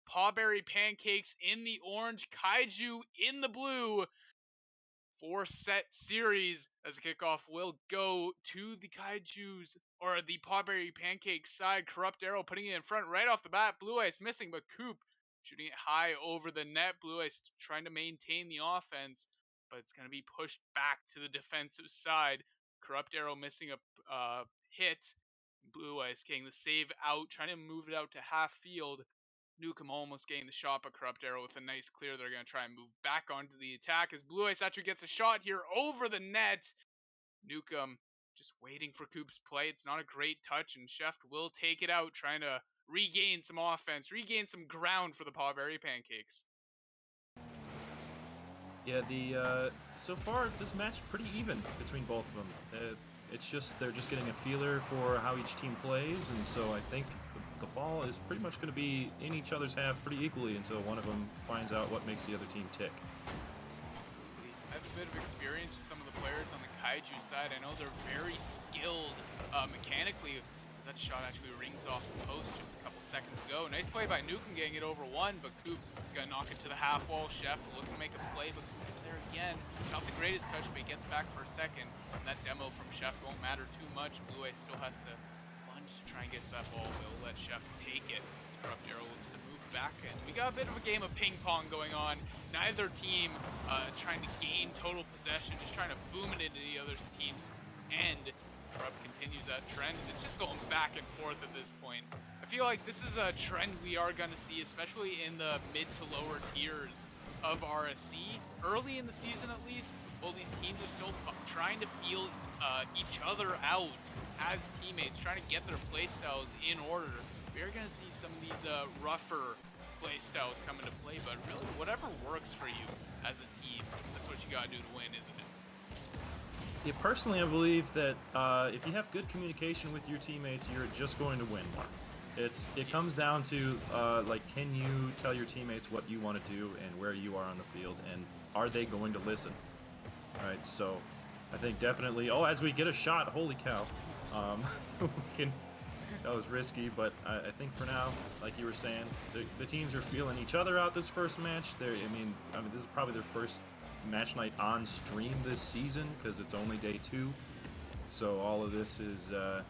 Pawberry Pancakes in the orange, Kaiju in the blue. 4-set series as the kickoff will go to the Kaiju's, or the Pawberry Pancake side. Corrupt Arrow putting it in front right off the bat. Blue Eyes missing, but Coop shooting it high over the net. Blue Eyes trying to maintain the offense, but it's going to be pushed back to the defensive side. Corrupt Arrow missing a hit. Blue Eyes getting the save out, trying to move it out to half field. Nukem almost getting the shot, but Corrupt Arrow with a nice clear. They're going to try and move back onto the attack as Blue Eyes actually gets a shot here over the net. Nukem just waiting for Coop's play. It's not a great touch, and Chef will take it out, trying to regain some offense, regain some ground for the Pawberry Pancakes. Yeah, so far this match pretty even between both of them. It's just they're just getting a feeler for how each team plays, and so I think the ball is pretty much going to be in each other's half pretty equally until one of them finds out what makes the other team tick. I have a bit of experience with some of the players on the Kaiju side. I know they're very skilled mechanically. That shot actually rings off the post just a couple seconds ago. Nice play by Nukem getting it over one, but Coop gonna knock it to the half wall. Chef looking to make a play, but Coop is there again. Not the greatest touch, but he gets back for a second. And that demo from Chef won't matter too much. Blue Eyes still has to lunge to try and get to that ball. They'll let Chef take it. Corrupt Arrow looks to move back, and we got a bit of a game of ping pong going on. Neither team trying to gain total possession, just trying to boom it into the other team's end. Corrupt continues that trend. It's just going back and forth at this point. I feel like this is a trend we are going to see, especially in the mid to lower tiers of RSC. Early in the season, at least, while these teams are still trying to feel each other out as teammates, trying to get their playstyles in order. We are going to see some of these rougher playstyles come into play, but really, whatever works for you as a team, that's what you got to do to win, isn't it? Yeah, personally, I believe that if you have good communication with your teammates, you're just going to win more. It comes down to like, can you tell your teammates what you want to do and where you are on the field, and are they going to listen? All right, so I think definitely. Oh, as we get a shot, holy cow! That was risky, but I think for now, like you were saying, the teams are feeling each other out this first match. I mean, this is probably their first match night on stream this season because it's only day 2. So all of this is, they're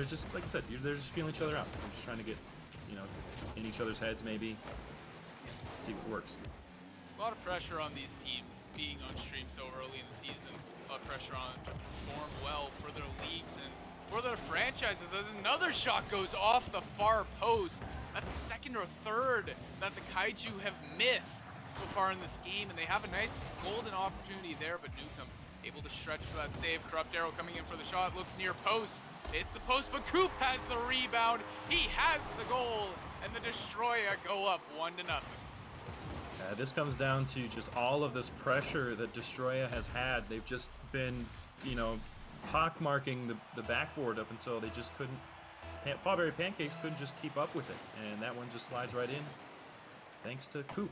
just, like I said, they're just feeling each other out. They're just trying to get, in each other's heads maybe, see what works. A lot of pressure on these teams being on stream so early in the season. A lot of pressure on them to perform well for their leagues and for their franchises as another shot goes off the far post. That's the second or third that the Kaiju have missed so far in this game, and they have a nice golden opportunity there, but Nukem able to stretch for that save. Corrupt Arrow coming in for the shot, looks near post. It's the post, but Coop has the rebound. He has the goal, and the Destroyah go up 1-0. This comes down to just all of this pressure that Destroyah has had. They've just been, pockmarking the backboard up until they just couldn't. Pawberry Pancakes couldn't just keep up with it, and that one just slides right in, thanks to Coop.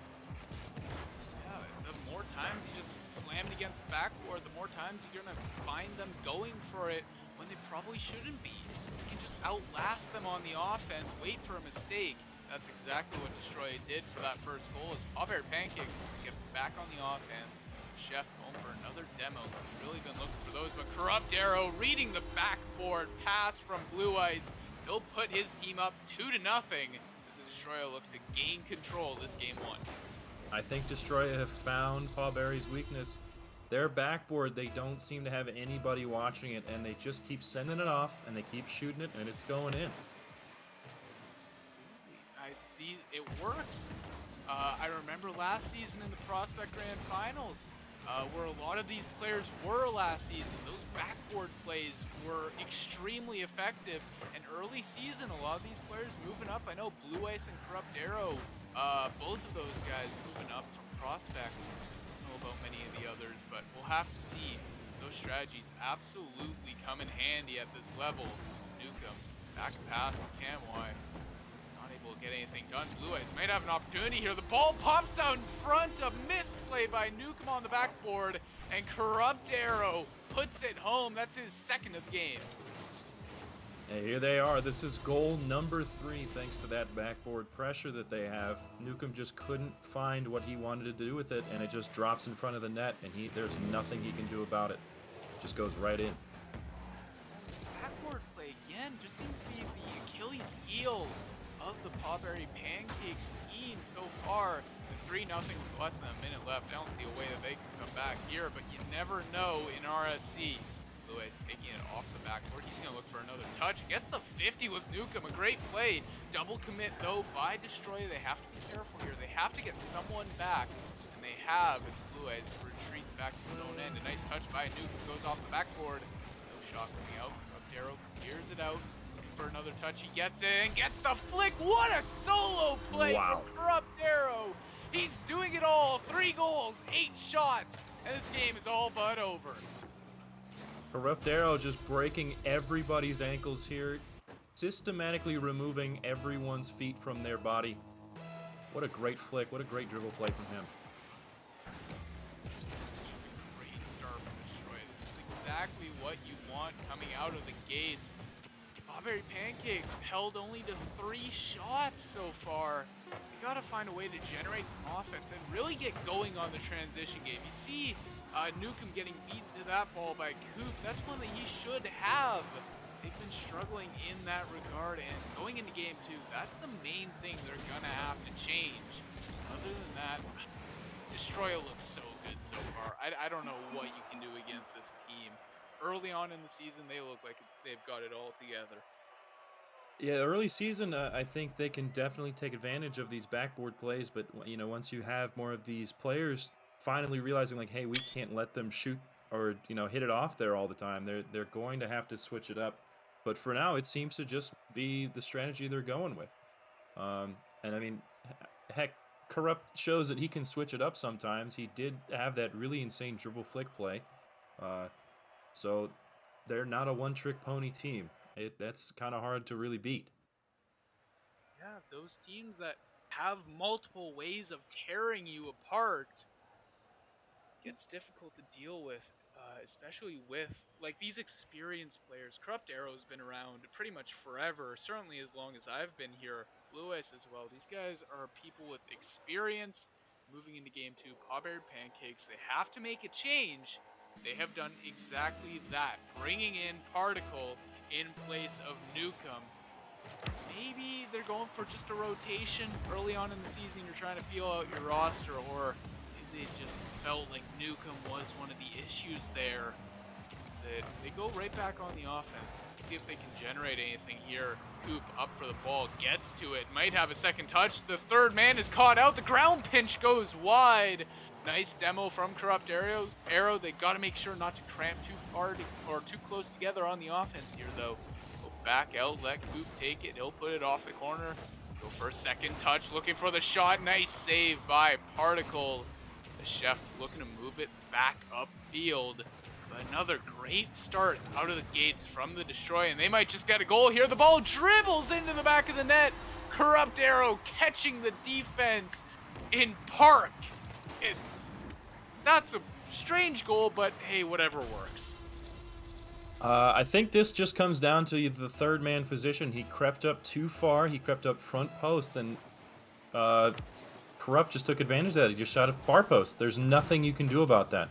Yeah, the more times you just slam it against the backboard, the more times you're going to find them going for it when they probably shouldn't be. You can just outlast them on the offense, wait for a mistake. That's exactly what Destroyah did for that first goal. As Pawberry Pancakes get back on the offense. Chef home for another demo. Really been looking for those, but Corrupt Arrow reading the backboard pass from Blue Eyes. He'll put his team up 2-0 as the Destroyah looks to gain control this game 1. I think Destroyah have found Pawberry's weakness. Their backboard, they don't seem to have anybody watching it, and they just keep sending it off, and they keep shooting it, and it's going in. It works. I remember last season in the Prospect Grand Finals, where a lot of these players were last season. Those backboard plays were extremely effective. And early season, a lot of these players moving up. I know Blue Ice and Corrupt Arrow, both of those guys moving up from Prospect. I don't know about many of the others, but we'll have to see. Those strategies absolutely come in handy at this level. Nukem back past the Camwai. Not able to get anything done. Blue Eyes might have an opportunity here. The ball pops out in front. A misplay by Nukem on the backboard. And Corrupt Arrow puts it home. That's his second of the game. And here they are. This is goal number 3 thanks to that backboard pressure that they have. Newcomb just couldn't find what he wanted to do with it, and it just drops in front of the net, and there's nothing he can do about it. Just goes right in. Backboard play again just seems to be the Achilles heel of the Pawberry Pancakes team so far. The 3-0 with less than a minute left. I don't see a way that they can come back here, but you never know in RSC. Lewis taking it off the backboard. He's going to look for another touch. Gets the 50 with Newcomb. A great play. Double commit, though, by Destroyah. They have to be careful here. They have to get someone back, and they have as Lewis retreats back to his own end. A nice touch by Newcomb. Goes off the backboard. No shot coming out. Tuxedo clears it out. Looking for another touch. He gets it and gets the flick. What a solo play from Tuxedo. He's doing it all. 3 goals, 8 shots, and this game is all but over. Tuxedo just breaking everybody's ankles here, systematically removing everyone's feet from their body. What a great flick, what a great dribble play from him. This is just a great start from Destroyah. This is exactly what you want coming out of the gates. Pawberry Pancakes held only to 3 shots so far. They gotta find a way to generate some offense and really get going on the transition game. You see Newcomb getting beaten to that ball by Coop. That's one that he should have. They've been struggling in that regard, and going into game 2, that's the main thing they're gonna have to change. Other than that, Destroyah looks so good so far. I don't know what you can do against this team. Early on in the season, they look like they've got it all together. Yeah, early season, I think they can definitely take advantage of these backboard plays, but you know, once you have more of these players finally realizing like, hey, we can't let them shoot or hit it off there all the time. They're going to have to switch it up. But for now, it seems to just be the strategy they're going with. And I mean, heck, Corrupt shows that he can switch it up sometimes. He did have that really insane dribble flick play. So they're not a one-trick pony team. That's kind of hard to really beat. Yeah, those teams that have multiple ways of tearing you apart gets difficult to deal with, especially with like these experienced players. Corrupt Arrow's been around pretty much forever, certainly as long as I've been here. Lewis as well. These guys are people with experience. Moving into game 2, Pawberry Pancakes, they have to make a change. They have done exactly that, bringing in Particle in place of Newcomb. Maybe they're going for just a rotation early on in the season. You're trying to feel out your roster, or it just felt like Newcomb was one of the issues there. That's it. They go right back on the offense. See if they can generate anything here. Coop up for the ball, gets to it, might have a second touch. The third man is caught out. The ground pinch goes wide. Nice demo from Corrupt Arrow. They got to make sure not to cramp too far or too close together on the offense here, though. Go back out, let Coop take it. He'll put it off the corner. Go for a second touch, looking for the shot. Nice save by Particle. The chef looking to move it back upfield. But another great start out of the gates from the Destroyah, and they might just get a goal here. The ball dribbles into the back of the net. Corrupt Arrow catching the defense in park. That's a strange goal, but hey, whatever works. I think this just comes down to the third man position. He crept up too far. He crept up front post, and Corrupt just took advantage of that. He just shot at far post. There's nothing you can do about that.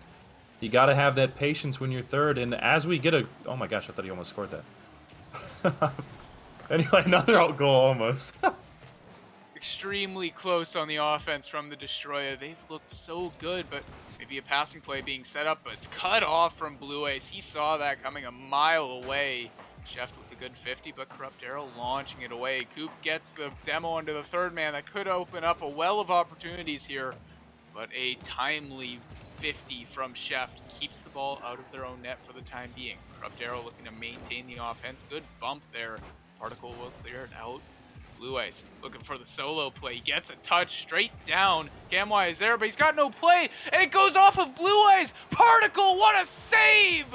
You got to have that patience when you're third. And as we get a... Oh my gosh, I thought he almost scored that. Anyway, another out goal almost. Extremely close on the offense from the Destroyah. They've looked so good, but maybe a passing play being set up, but it's cut off from Blue Ace. He saw that coming a mile away. Chef with a good 50, but Corrupt Arrow launching it away. Coop gets the demo onto the third man. That could open up a well of opportunities here, but a timely 50 from Chef keeps the ball out of their own net for the time being. Corrupt Arrow looking to maintain the offense. Good bump there. Particle will clear it out. Blue Ice looking for the solo play. He gets a touch straight down. Gamwai is there, but he's got no play, and it goes off of Blue Ice. Particle, what a save!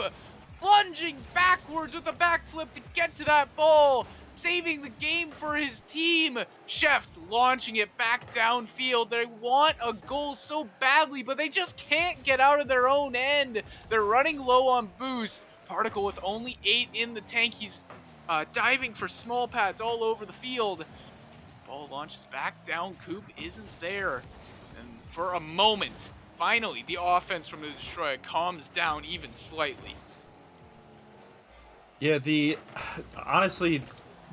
Plunging backwards with a backflip to get to that ball, saving the game for his team. Chef launching it back downfield. They want a goal so badly, but they just can't get out of their own end. They're running low on boost. Particle with only 8 in the tank. He's diving for small pads all over the field. Ball launches back down. Coop isn't there. And for a moment, finally, the offense from the Destroyer calms down even slightly. Yeah, honestly,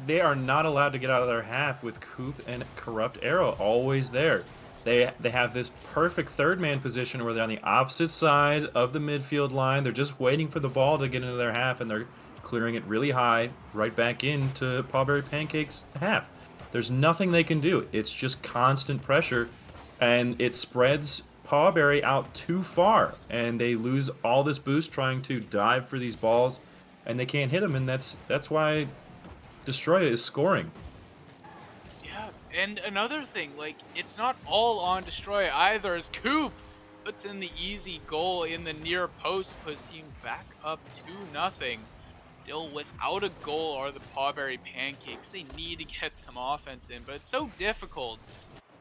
they are not allowed to get out of their half with Coop and Corrupt Arrow always there. They have this perfect third man position where they're on the opposite side of the midfield line. They're just waiting for the ball to get into their half, and they're clearing it really high right back into Pawberry Pancakes half. There's nothing they can do. It's just constant pressure, and it spreads Pawberry out too far, and they lose all this boost trying to dive for these balls, and they can't hit them, and that's why Destroyah is scoring. Yeah, and another thing, like, it's not all on Destroy either, as Coop puts in the easy goal in the near post, puts team back up 2-0. Still without a goal are the Pawberry Pancakes. They need to get some offense in, but it's so difficult.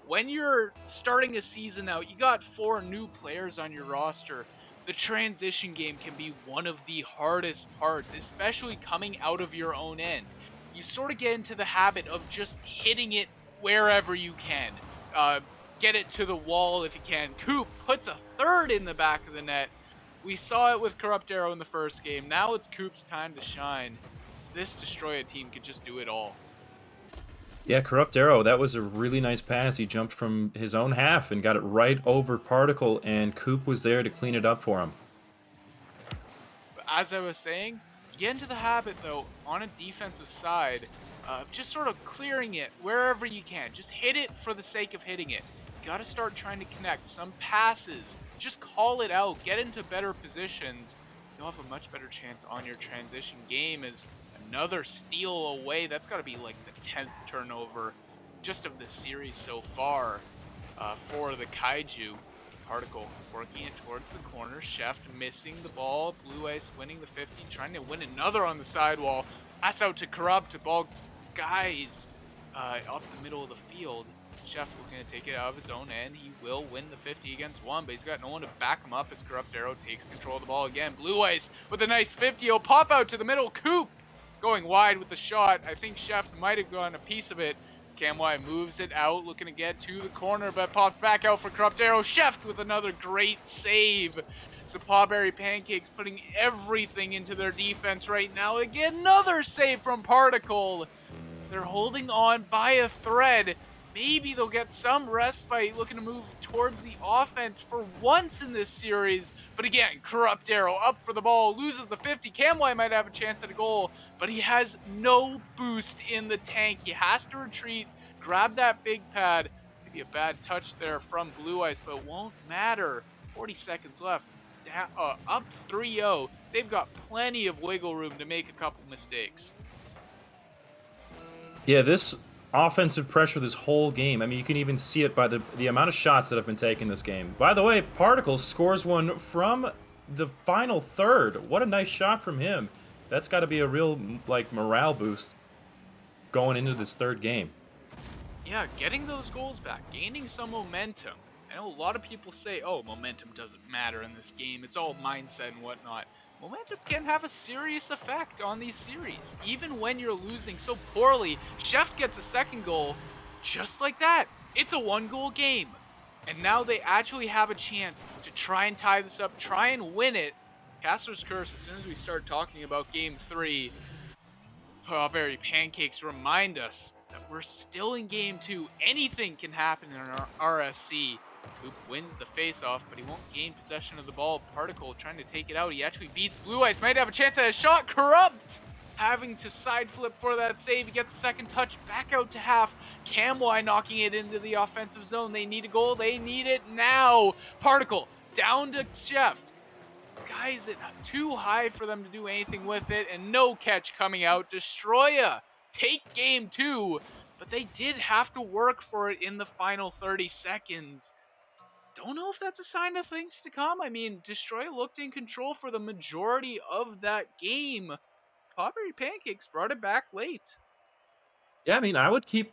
When you're starting a season out, you got 4 new players on your roster. The transition game can be one of the hardest parts, especially coming out of your own end. You sort of get into the habit of just hitting it wherever you can. Uh, get it to the wall if you can. Coop puts a third in the back of the net. We saw it with Corrupt Arrow in the first game. Now it's Coop's time to shine. This Destroyah team could just do it all. Yeah, Corrupt Arrow, that was a really nice pass. He jumped from his own half and got it right over Particle, and Coop was there to clean it up for him. But as I was saying, you get into the habit, though, on a defensive side, of just sort of clearing it wherever you can. Just hit it for the sake of hitting it. You got to start trying to connect some passes. Just call it out. Get into better positions. You'll have a much better chance on your transition game as another steal away. That's got to be like the 10th turnover just of this series so far for the Kaiju. Particle working it towards the corner. Chef missing the ball. Blue Ice winning the 50, trying to win another on the sidewall. Pass out to Corrupt. The ball guys up the middle of the field. Chef looking to take it out of his own end. He will win the 50 against one, but he's got no one to back him up as Corrupt Arrow takes control of the ball again. Blue Ice with a nice 50. He'll pop out to the middle. Coop going wide with the shot. I think Chef might have gotten a piece of it. Camwy moves it out, looking to get to the corner, but pops back out for Corrupt Arrow. Chef with another great save. So Pawberry Pancakes putting everything into their defense right now. Again, another save from Particle. They're holding on by a thread. Maybe they'll get some respite looking to move towards the offense for once in this series. But again, Corrupt Arrow up for the ball, loses the 50. Camwy might have a chance at a goal, but he has no boost in the tank. He has to retreat, grab that big pad. Maybe a bad touch there from Blue Ice, but it won't matter. 40 seconds left. Up 3-0. They've got plenty of wiggle room to make a couple mistakes. Yeah, this offensive pressure this whole game. I mean, you can even see it by the amount of shots that have been taken this game. By the way, Particle scores one from the final third. What a nice shot from him. That's got to be a real, like, morale boost going into this third game. Yeah, getting those goals back, gaining some momentum. I know a lot of people say, oh, momentum doesn't matter in this game. It's all mindset and whatnot. Momentum can have a serious effect on these series. Even when you're losing so poorly, Chef gets a second goal just like that. It's a 1-goal game. And now they actually have a chance to try and tie this up, try and win it. Caster's Curse, as soon as we start talking about Game 3, Pawberry Pancakes remind us that we're still in Game 2. Anything can happen in our RSC. Coop wins the face-off, but he won't gain possession of the ball. Particle trying to take it out. He actually beats Blue Ice. Might have a chance at a shot. Corrupt having to side flip for that save. He gets a second touch back out to half. Camwy knocking it into the offensive zone. They need a goal. They need it now. Particle down to Chef. Guys, it too high for them to do anything with it, and no catch coming out. Destroyah take Game 2, but they did have to work for it in the final 30 seconds. Don't know if that's a sign of things to come. I mean, Destroyah looked in control for the majority of that game. Pawberry Pancakes brought it back late. Yeah, I mean, I would keep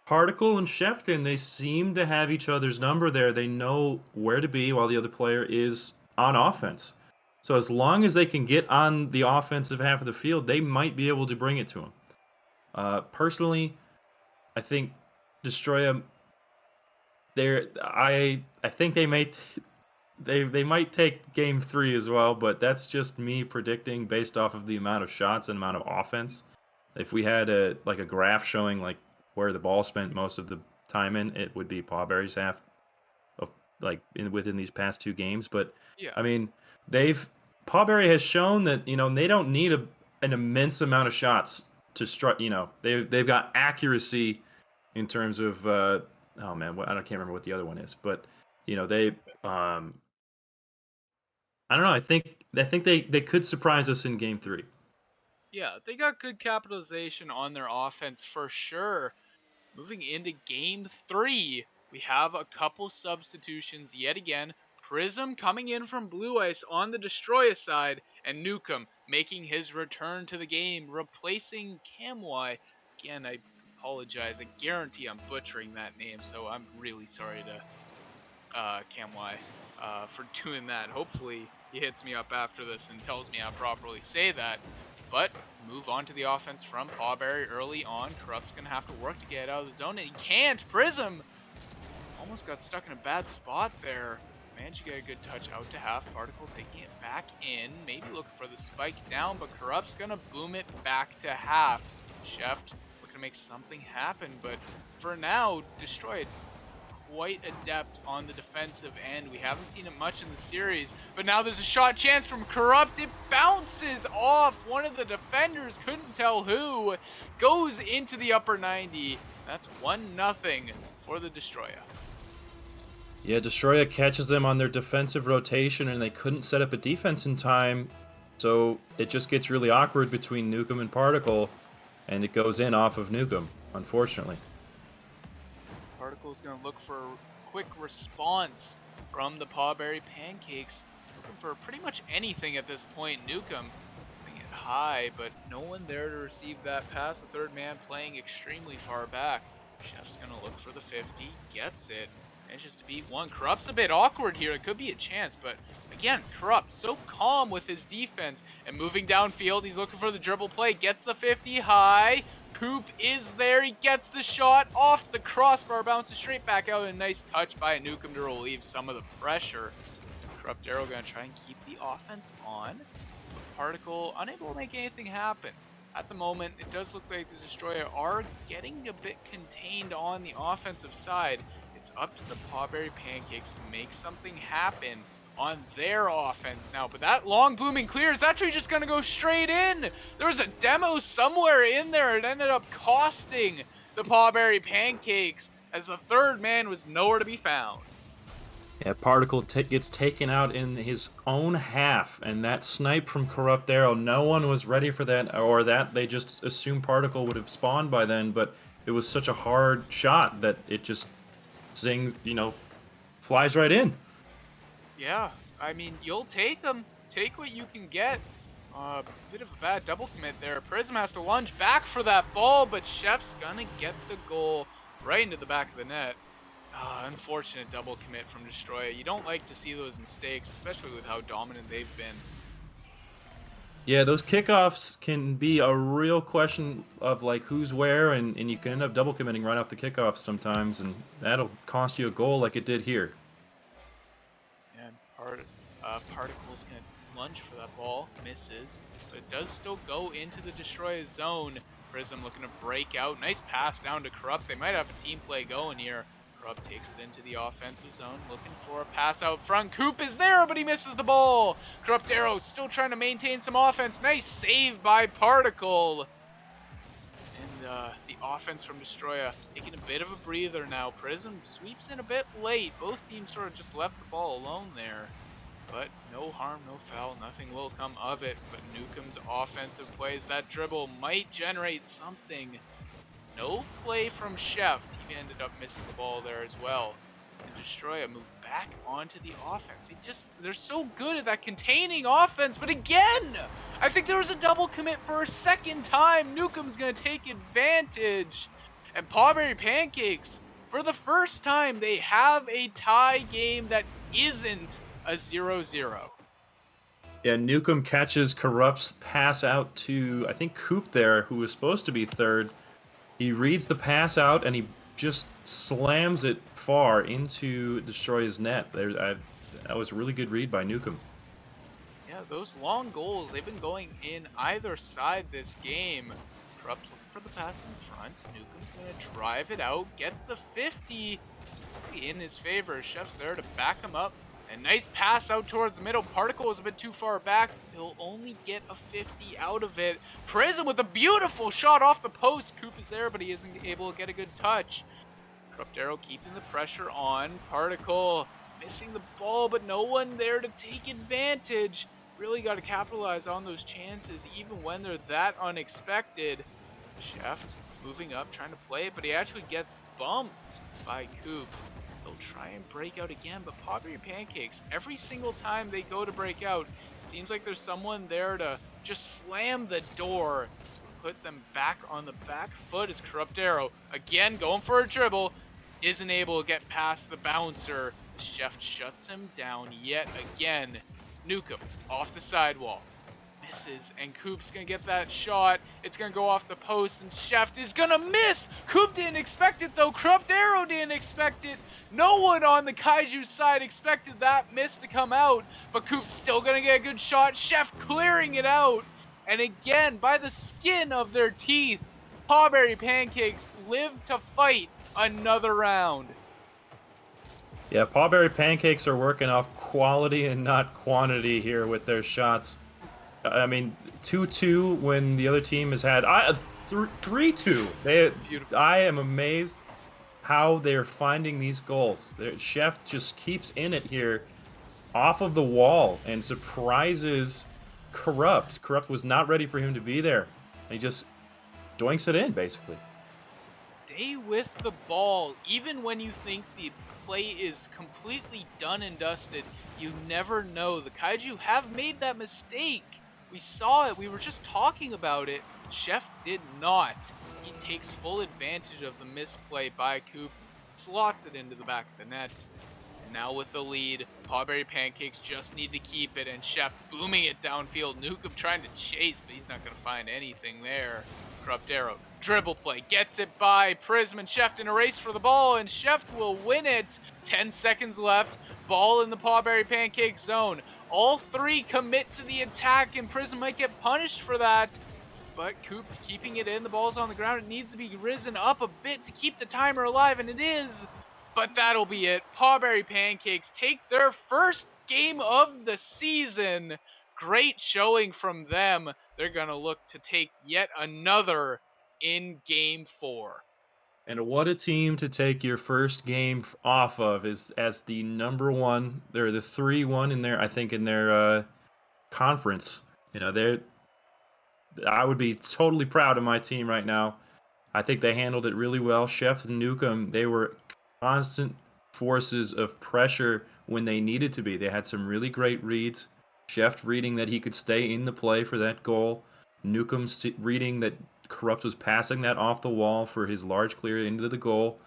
Particle and Shefton. They seem to have each other's number there. They know where to be while the other player is on offense. So as long as they can get on the offensive half of the field, they might be able to bring it to him. Personally, I think Destroyah. I think they may they might take game 3 as well, but that's just me predicting based off of the amount of shots and amount of offense. If we had a graph showing like where the ball spent most of the time in, it would be Pawberry's half of within these past 2 games. But Yeah. I mean, they've Pawberry has shown that they don't need an immense amount of shots to strike. They've got accuracy in terms of oh man, I can't remember what the other one is, but they I don't know. I think they could surprise us in game 3. Yeah, they got good capitalization on their offense for sure. Moving into game 3, we have a couple substitutions yet again. Prism coming in from Blue Ice on the Destroyer side, and Nukem making his return to the game, replacing Camwy. Again, I apologize. I guarantee I'm butchering that name, so I'm really sorry to Camwy for doing that. Hopefully, he hits me up after this and tells me how to properly say that. But move on to the offense from Pawberry early on. Corrupt's going to have to work to get out of the zone, and he can't. Prism almost got stuck in a bad spot there. Managed to get a good touch out to half. Particle taking it back in. Maybe looking for the spike down, but Corrupt's going to boom it back to half. Chef looking to make something happen, but for now, Destroyed quite adept on the defensive end. We haven't seen it much in the series, but now there's a shot chance from Corrupt. It bounces off one of the defenders, couldn't tell who, goes into the upper 90. That's 1-0 for the Destroyer. Yeah, Destroyah catches them on their defensive rotation, and they couldn't set up a defense in time, so it just gets really awkward between Nukem and Particle, and it goes in off of Nukem, unfortunately. Particle is going to look for a quick response from the Pawberry Pancakes. Looking for pretty much anything at this point. Nukem putting it high, but no one there to receive that pass. The third man playing extremely far back. Chef's going to look for the 50. Gets it. Manages to beat one. Corrupt's a bit awkward here. It could be a chance, but again, Corrupt so calm with his defense and moving downfield. He's looking for the dribble play. Gets the 50 high. Poop is there. He gets the shot off the crossbar. Bounces straight back out. A nice touch by Nukem to relieve some of the pressure. Corrupt Arrow going to try and keep the offense on. But Particle unable to make anything happen. At the moment, it does look like the Destroyer are getting a bit contained on the offensive side. It's up to the Pawberry Pancakes to make something happen on their offense now. But that long booming clear is actually just going to go straight in. There was a demo somewhere in there. It ended up costing the Pawberry Pancakes as the third man was nowhere to be found. Yeah, Particle gets taken out in his own half, and that snipe from Corrupt Arrow, no one was ready for that, or that they just assumed Particle would have spawned by then, but it was such a hard shot that it just flies right in. Yeah, I mean, you'll take them. Take what you can get. Bit of a bad double commit there. Prism has to lunge back for that ball, but Chef's gonna get the goal right into the back of the net. Unfortunate double commit from Destroyah. You don't like to see those mistakes, especially with how dominant they've been. Yeah, those kickoffs can be a real question of like who's where, and you can end up double committing right off the kickoff sometimes, and that'll cost you a goal like it did here. And Particle's going to lunge for that ball, misses, but it does still go into the Destroyer zone. Prism looking to break out. Nice pass down to Corrupt. They might have a team play going here. Corrupt takes it into the offensive zone, looking for a pass out front. Coop is there, but he misses the ball. Corrupt Arrow still trying to maintain some offense. Nice save by Particle. And the offense from Destroyah taking a bit of a breather now. Prism sweeps in a bit late. Both teams sort of just left the ball alone there. But no harm, no foul, nothing will come of it. But Nukem's offensive plays, that dribble might generate something. No play from Chef. He ended up missing the ball there as well. And Destroyah moved back onto the offense. They're so good at that containing offense, but again, I think there was a double commit for a second time. Nukem's gonna take advantage. And Pawberry Pancakes, for the first time, they have a tie game that isn't a 0-0. Yeah, Nukem catches Corrupt's pass out to, I think, Coop there, who was supposed to be third. He reads the pass out and he just slams it far into Destroyah's net. That was a really good read by Newcomb. Yeah, those long goals, they've been going in either side this game. Corrupt looking for the pass in front. Newcomb's going to drive it out. Gets the 50 in his favor. Chef's there to back him up. And nice pass out towards the middle. Particle is a bit too far back. He'll only get a 50 out of it. Prism with a beautiful shot off the post. Coop is there, but he isn't able to get a good touch. Corrupt Arrow keeping the pressure on. Particle missing the ball, but no one there to take advantage. Really got to capitalize on those chances, even when they're that unexpected. Chef moving up, trying to play it, but he actually gets bumped by Coop. They'll try and break out again, but Pawberry Pancakes, every single time they go to break out, it seems like there's someone there to just slam the door, put them back on the back foot as Corrupt Arrow, again going for a dribble, isn't able to get past the bouncer. Chef shuts him down yet again. Newcomb off the sidewall. Misses, and Coop's gonna get that shot. It's gonna go off the post, and Chef is gonna miss! Coop didn't expect it though. Corrupt Arrow didn't expect it. No one on the Kaiju side expected that miss to come out, but Coop's still gonna get a good shot. Chef clearing it out. And again, by the skin of their teeth, Pawberry Pancakes live to fight another round. Yeah, Pawberry Pancakes are working off quality and not quantity here with their shots. I mean, 2-2 when the other team has had 3-2. I am amazed how they're finding these goals. Chef just keeps in it here off of the wall and surprises Corrupt. Corrupt was not ready for him to be there. And he just doinks it in, basically. Stay with the ball, even when you think the play is completely done and dusted. You never know. The Kaiju have made that mistake. We saw it. We were just talking about it. Chef did not. He takes full advantage of the misplay by Coop, slots it into the back of the net. And now with the lead, Pawberry Pancakes just need to keep it, and Chef booming it downfield. Newcomb trying to chase, but he's not going to find anything there. Corrupt Arrow, dribble play, gets it by Prism, and Chef in a race for the ball, and Chef will win it. 10 seconds left, ball in the Pawberry Pancake zone. All three commit to the attack, and Prism might get punished for that. But Coop keeping it in, the ball's on the ground. It needs to be risen up a bit to keep the timer alive, and it is. But that'll be it. Pawberry Pancakes take their first game of the season. Great showing from them. They're going to look to take yet another in Game 4. And what a team to take your first game off of is as the number one. They're the 3-1 in their, I think, in their conference. You know, I would be totally proud of my team right now. I think they handled it really well. Chef and Newcomb, they were constant forces of pressure when they needed to be. They had some really great reads. Chef reading that he could stay in the play for that goal. Newcomb reading that Corrupt was passing that off the wall for his large clear into the goal.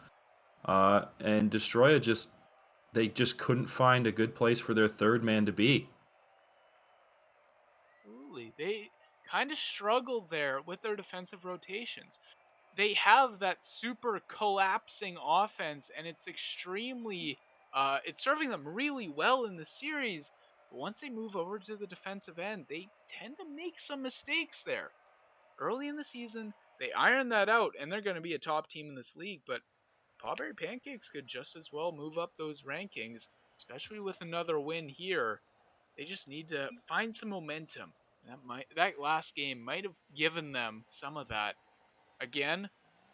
And Destroyah they just couldn't find a good place for their third man to be. Absolutely. They kind of struggled there with their defensive rotations. They have that super collapsing offense, and it's extremely, it's serving them really well in the series. But once they move over to the defensive end, they tend to make some mistakes there. Early in the season, they iron that out, and they're going to be a top team in this league. But Pawberry Pancakes could just as well move up those rankings, especially with another win here. They just need to find some momentum. That last game might have given them some of that. Again,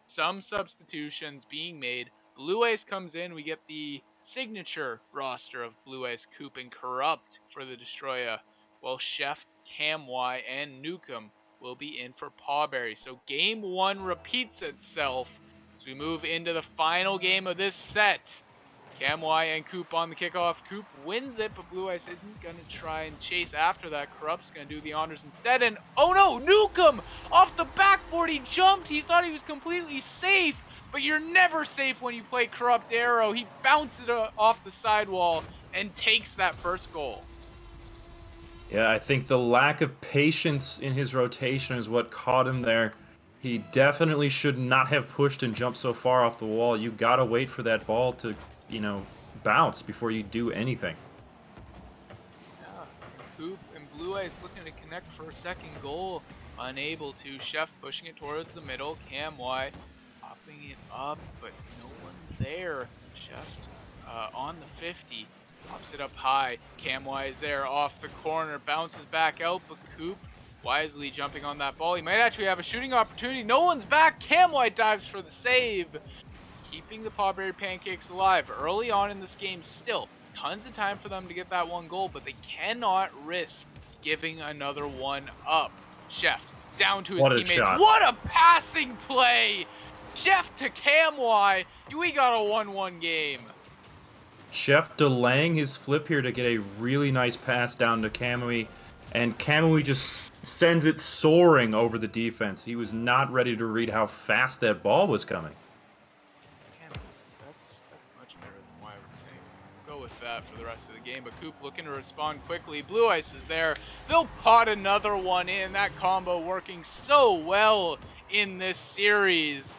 some substitutions being made. Blue Ice comes in. We get the signature roster of Blue Ice, Coop, and Corrupt for the Destroyah, while Chef, Camwy, and Newcomb will be in for Pawberry. So game 1 repeats itself as we move into the final game of this set. Camwy and Coop on the kickoff. Coop wins it, but Blue Ice isn't going to try and chase after that. Corrupt's going to do the honors instead. And, oh no, Newcomb! Off the backboard, he jumped. He thought he was completely safe. But you're never safe when you play Corrupt Arrow. He bounces it off the sidewall and takes that first goal. Yeah, I think the lack of patience in his rotation is what caught him there. He definitely should not have pushed and jumped so far off the wall. You gotta wait for that ball to, bounce before you do anything. Yeah, Coop and Blue Ice looking to connect for a second goal. Unable to. Chef pushing it towards the middle. Cam Y popping it up, but no one there. Chef on the 50. Pops it up high. Cam Y is there off the corner. Bounces back out, but Coop wisely jumping on that ball. He might actually have a shooting opportunity. No one's back. Cam Y dives for the save. Keeping the Pawberry Pancakes alive early on in this game still. Tons of time for them to get that one goal, but they cannot risk giving another one up. Chef down to his What a teammates. shot. What a passing play! Chef to Cam Y. We got a 1-1 game. Chef delaying his flip here to get a really nice pass down to Kamui, and Kamui just sends it soaring over the defense. He was not ready to read how fast that ball was coming. That's much better than why we're saying. Go with that for the rest of the game, but Coop looking to respond quickly. Blue Ice is there. They'll pot another one in. That combo working so well in this series.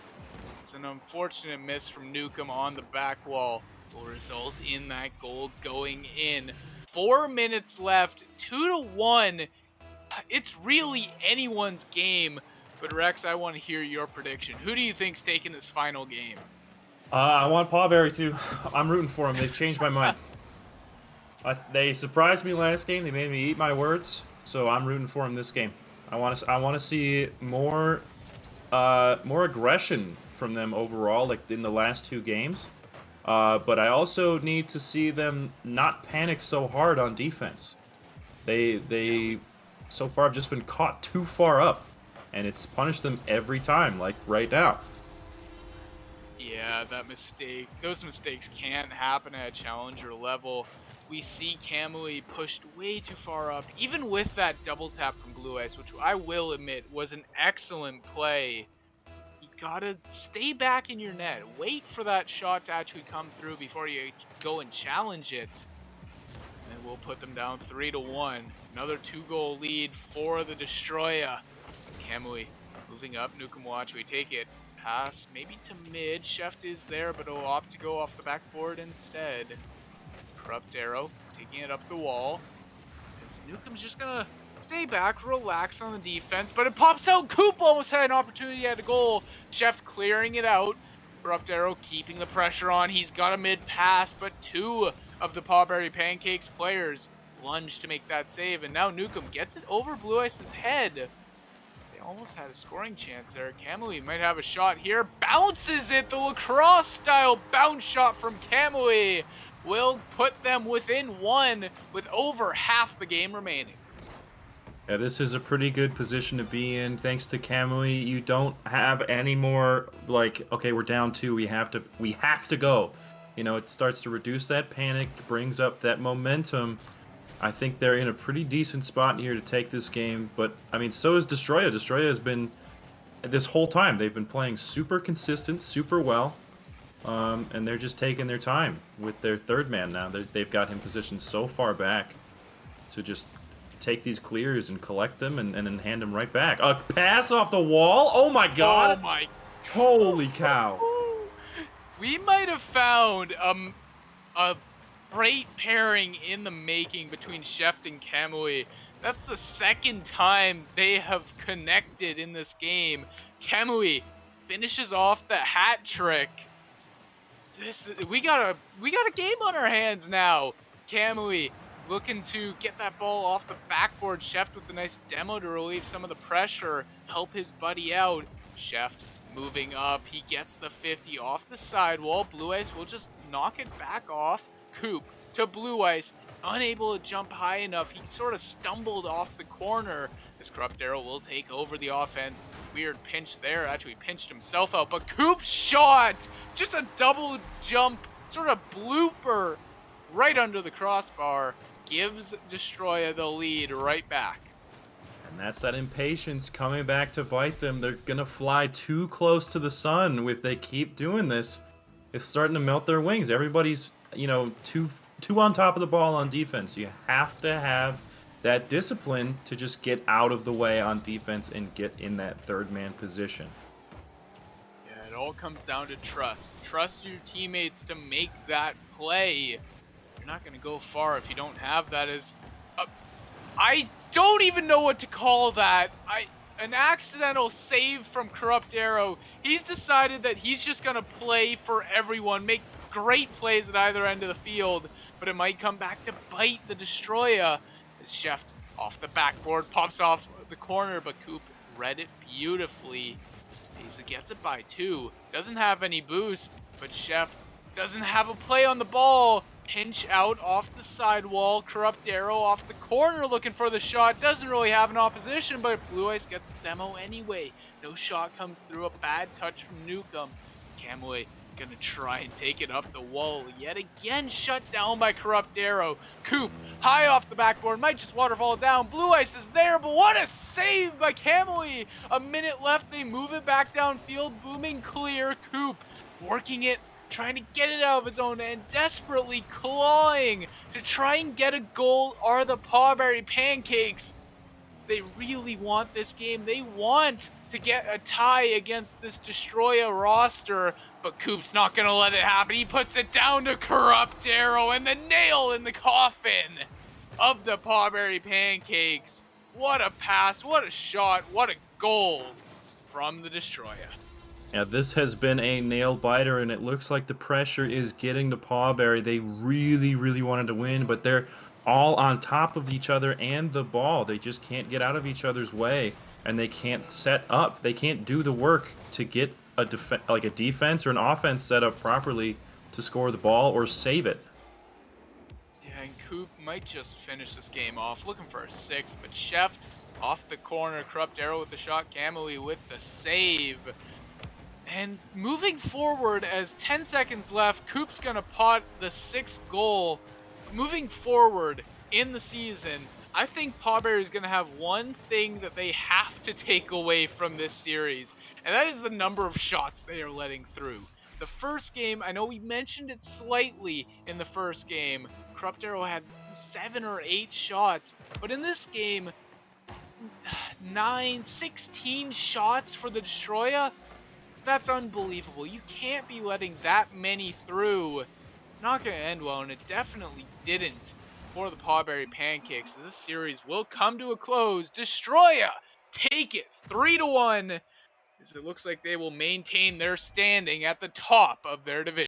It's an unfortunate miss from Newcomb on the back wall. Will result in that goal going in. 4 minutes left, 2-1. It's really anyone's game. But Rex, I want to hear your prediction. Who do you think's taking this final game? I want Pawberry too. I'm rooting for him. They've changed my mind. They surprised me last game. They made me eat my words. So I'm rooting for him this game. I want to see more aggression from them overall, like in the last 2 games. But I also need to see them not panic so hard on defense. They so far have just been caught too far up, and it's punished them every time, like right now. Yeah, those mistakes can't happen at a challenger level. We see Kamui pushed way too far up, even with that double tap from Blue Ice, which I will admit was an excellent play. You gotta stay back in your net. Wait for that shot to actually come through before you go and challenge it. And we'll put them down 3-1. Another 2-goal lead for the Destroyah. Kamui moving up. Nukem watch. We take it. Pass maybe to mid. Chef is there, but will opt to go off the backboard instead. Corrupt Arrow taking it up the wall. As Nukem's just gonna stay back, relax on the defense, but it pops out. Coop almost had an opportunity at a goal. Chef clearing it out. Corrupt Arrow keeping the pressure on. He's got a mid pass, but 2 of the Pawberry Pancakes players lunge to make that save, and now Nukem gets it over Blue Ice's head. They almost had a scoring chance there. Kamui might have a shot here. Bounces it. The lacrosse style bounce shot from Kamui will put them within 1 with over half the game remaining. Yeah, this is a pretty good position to be in. Thanks to Kamui, you don't have any more like, okay, we're down 2. We have to go. It starts to reduce that panic, brings up that momentum. I think they're in a pretty decent spot here to take this game. But I mean, so is Destroyah. Destroyah has been this whole time. They've been playing super consistent, super well. And they're just taking their time with their third man now. They've got him positioned so far back to just take these clears and collect them and then hand them right back. A pass off the wall? Oh my god! Oh my... Holy cow! We might have found a great pairing in the making between Chef and Kamui. That's the second time they have connected in this game. Kamui finishes off the hat trick. We got a game on our hands now. Kamui looking to get that ball off the backboard. Chef with a nice demo to relieve some of the pressure, help his buddy out. Chef moving up. He gets the 50 off the sidewall. Blue Ice will just knock it back off. Coop to Blue Ice. Unable to jump high enough. He sort of stumbled off the corner. This Corrupt Arrow will take over the offense. Weird pinch there. Actually pinched himself out. But Coop's shot! Just a double jump. Sort of blooper right under the crossbar. Gives Destroyah the lead right back. And that's that impatience coming back to bite them. They're going to fly too close to the sun if they keep doing this. It's starting to melt their wings. Everybody's, too on top of the ball on defense. You have to have that discipline to just get out of the way on defense and get in that third man position. Yeah, it all comes down to trust. Trust your teammates to make that play. You're not going to go far if you don't have that. I don't even know what to call that. An accidental save from Corrupt Arrow. He's decided that he's just going to play for everyone, make great plays at either end of the field, but it might come back to bite the Destroyah. As Chef off the backboard pops off the corner, but Coop read it beautifully. Asa gets it by 2. Doesn't have any boost, but Chef doesn't have a play on the ball. Pinch out off the sidewall. Corrupt Arrow off the corner looking for the shot. Doesn't really have an opposition, but Blue Ice gets the demo anyway. No shot comes through. A bad touch from Newcomb. Camway gonna try and take it up the wall. Yet again shut down by Corrupt Arrow. Coop high off the backboard. Might just waterfall it down. Blue Ice is there, but what a save by Camway. A minute left. They move it back downfield. Booming clear. Coop working it, trying to get it out of his own end, desperately clawing to try and get a goal are the Pawberry Pancakes. They really want this game. They want to get a tie against this Destroyah roster, but Coop's not going to let it happen. He puts it down to Corrupt Arrow, and the nail in the coffin of the Pawberry Pancakes. What a pass, what a shot, what a goal from the Destroyah. Yeah, this has been a nail biter, and it looks like the pressure is getting to Pawberry. They really, really wanted to win, but they're all on top of each other and the ball. They just can't get out of each other's way, and they can't set up. They can't do the work to get a defense or an offense set up properly to score the ball or save it. Yeah, and Coop might just finish this game off, looking for a 6, but Chef off the corner, Corrupt Arrow with the shot, Camille with the save. And moving forward, as 10 seconds left, Coop's going to pot the 6th goal. Moving forward in the season, I think Pawberry is going to have one thing that they have to take away from this series, and that is the number of shots they are letting through. The first game, I know we mentioned it slightly in the first game, Corrupt Arrow had 7 or 8 shots, but in this game, 16 shots for the Destroyah. That's unbelievable. You can't be letting that many through. It's not going to end well, and it definitely didn't for the Pawberry Pancakes. This series will come to a close. Destroyah take it 3-1, as it looks like they will maintain their standing at the top of their division.